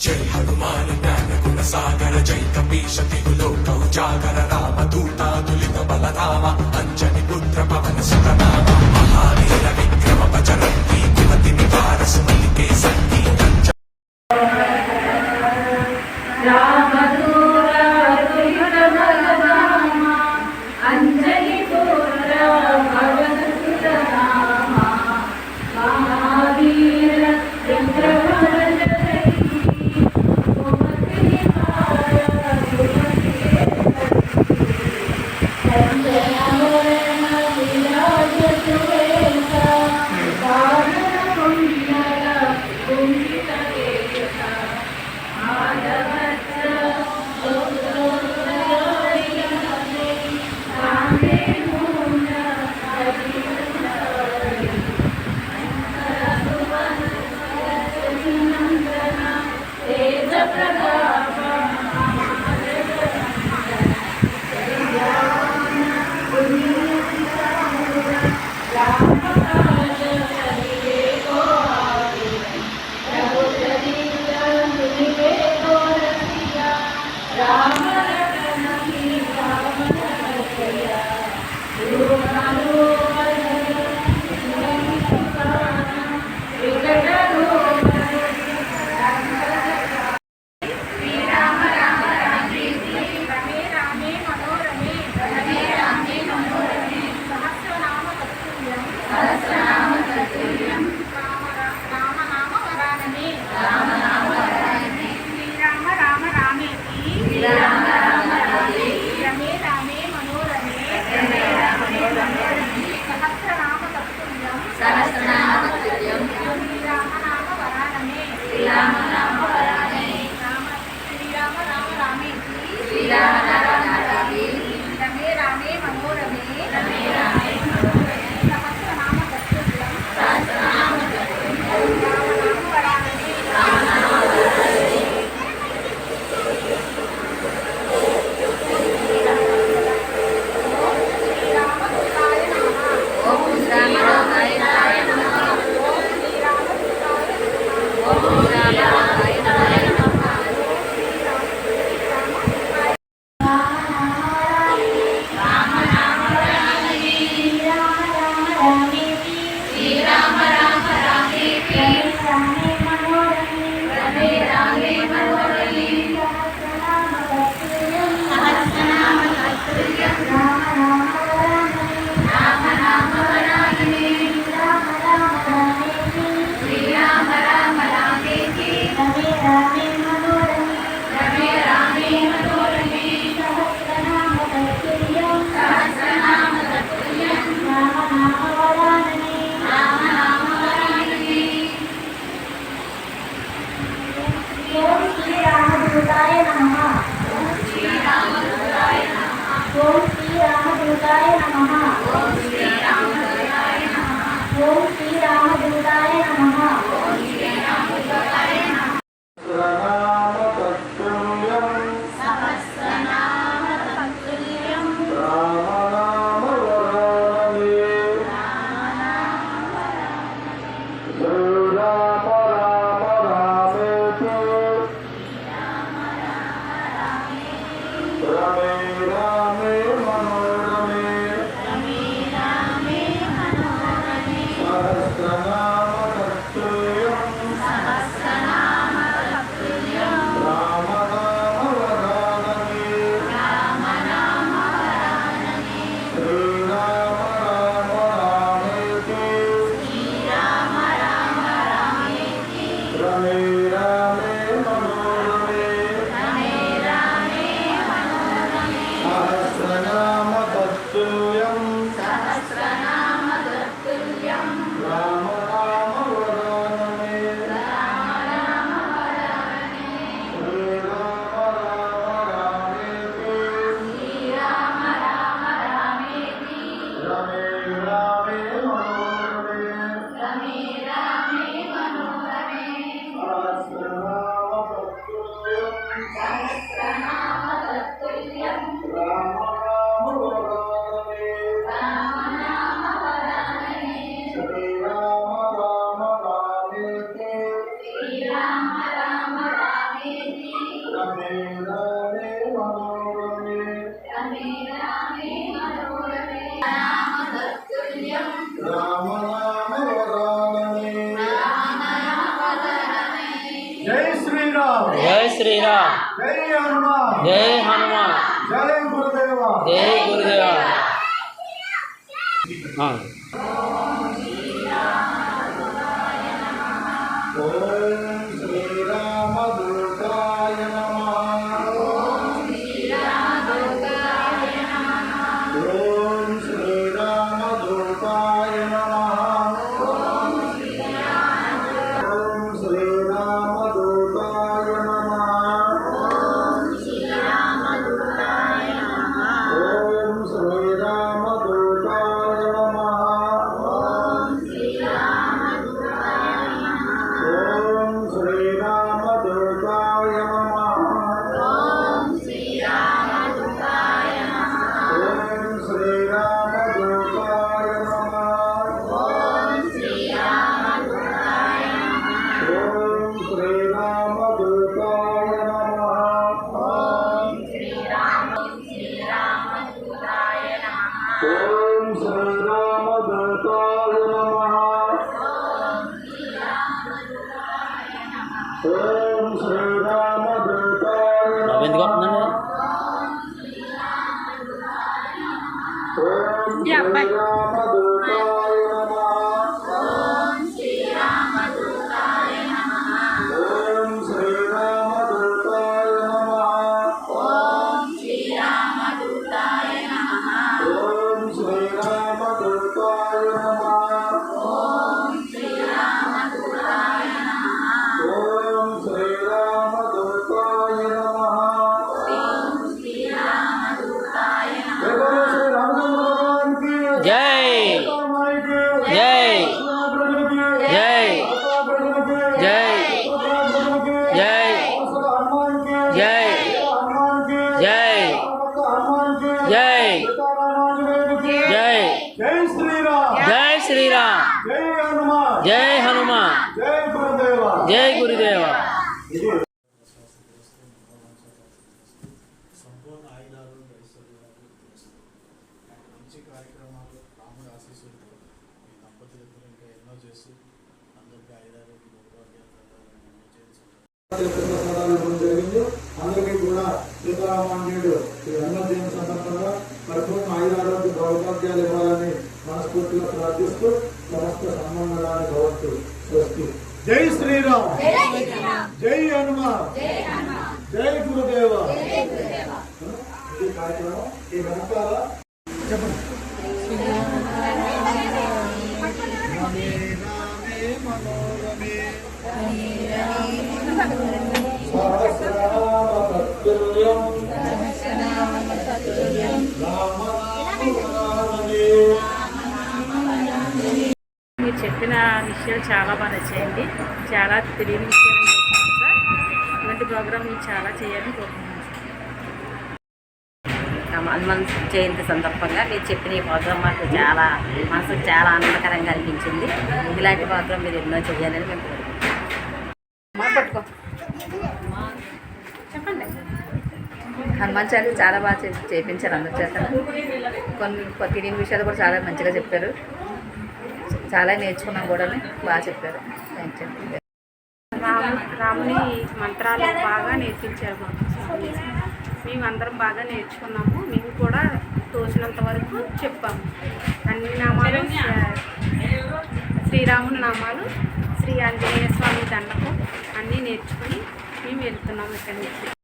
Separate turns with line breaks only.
जय हनुमान ज्ञान गुण सागर जय कपीश तिहु लोक उजागर राम दूता तुलित बलधामा अंजनी पुत्र पवन सुत नामा महावीर विक्रम बजरंगी कुमति निवार सुमति के संगी
శ్రీరామ్.
జై హనుమాన్.
జై హనుమాన్.
జై గురుదేవ.
జై గురుదేవ.
ఓం శ్రీరామదూతాయ నమః. ఓం శ్రీరామదూతాయ నమః. ఓం శ్రీరామదూతాయ నమః. ఓం శ్రీరామదూతాయ నమః. ఓం శ్రీరామదూతాయ నమః. ఓం శ్రీరామదూతాయ నమః. ఓం శ్రీరామదూతాయ నమః. ఓం శ్రీరామదూతాయ నమః. ఓం శ్రీరామదూతాయ నమః. ఓం శ్రీరామదూతాయ నమః. ఓం శ్రీరామదూతాయ నమః. ఓం శ్రీరామదూతాయ నమః. ఓం శ్రీరామదూతాయ నమః. ఓం శ్రీరామదూతాయ నమః. ఓం శ్రీరామదూతాయ
బాబు ఎందుకు వస్తుందండి?
ఓం శ్రీరామదూతాయ నమః. ఓం శ్రీరామదూతాయ నమః. ఓం శ్రీరామదూతాయ నమః. ఓం శ్రీరామదూతాయ నమః. ఓం శ్రీరామదూతాయ నమః. ఓం శ్రీరామదూతాయ నమః. ఓం శ్రీరామదూతాయ నమః. ఓం శ్రీరామదూతాయ నమః. జై బోలో శ్రీ రామచంద్ర భగవాన్ కి
జై.
సీతామాయి కి
జై.
శ్రీరామచంద్రుడికి
జై.
సీతాప్రభుడికి
జై.
సీతాప్రభుడికి
జై.
హనుమాన్కి
జై.
హనుమాన్కి
జై.
హనుమాన్కి
జై.
సీతారామాంజనేయుడికి
జై.
జై శ్రీరామ్.
జై శ్రీరామ్.
జై హనుమాన్.
జై హనుమాన్.
జై గురుదేవ.
జై గురుదేవ.
సంపూర్ణ ఆయుధారోగ్య ఐశ్వర్యాలు మంచి కార్యక్రమాలు రాముడి ఆశీస్సులతో ఈ దంపతులిద్దరూ ఇంకా ఎన్నో చేస్తూ అందరికీ ఆయుధారోగ్య
జరిగింది. అందరికీ కూడా సీతారామాంజనేయుడు ఈ జన్మదిన సందర్భంగా పరిపూర్ణ ఆయురారోగ్య భౌభాగ్యాలు ఇవ్వాలని మనస్ఫూర్తిగా ప్రార్థిస్తూ సమస్త సన్మంగళాన్ని భవత్తు. స్వస్తి. జై శ్రీరామ్. జై హనుమాన్. జై గురుదేవ. ఈ కార్యక్రమం ఈ వెనకాల చెప్పండి. రమే రామే మనోరమే సహస్రనామతత్తుల్యం రామనామవరాననే.
మీరు చెప్పిన విషయాలు చాలా బాగా నచ్చాయండి. చాలా తెలియని విషయాలు నేర్చుకున్నాను సార్. ఇటువంటి ప్రోగ్రామ్ మీరు చాలా చేయాలని కోరుకుంటున్నాను సార్.
హనుమాన్ జయంతి సందర్భంగా మీరు చెప్పిన ఈ ప్రోగ్రాం మాకు చాలా మనసుకు చాలా ఆనందకరంగా అనిపించింది. ఇలాంటి ప్రోగ్రాం మీరు ఎన్నో చేయాలని మేము కోరుకుంటున్నాం.
చెప్పండి.
హనుమాన్ చాలీసా చాలా బాగా చేయించారు అందరి చేత. కొన్ని తెలియని విషయాలు కూడా చాలా మంచిగా చెప్పారు. చాలా నేర్చుకున్నాం కూడా, బాగా చెప్పారు. Thank you.
రాముని మంత్రాలు బాగా నేర్పించారు మాకు. మేమందరం బాగా నేర్చుకున్నాము. మేము కూడా తోచినంత వరకు చెప్పాము. అన్ని నామాలు శ్రీరాముని నామాలు, శ్రీ ఆంజనేయ స్వామి దండకం అన్నీ నేర్చుకుని మేము వెళ్తున్నాము ఇక్కడి నుంచి.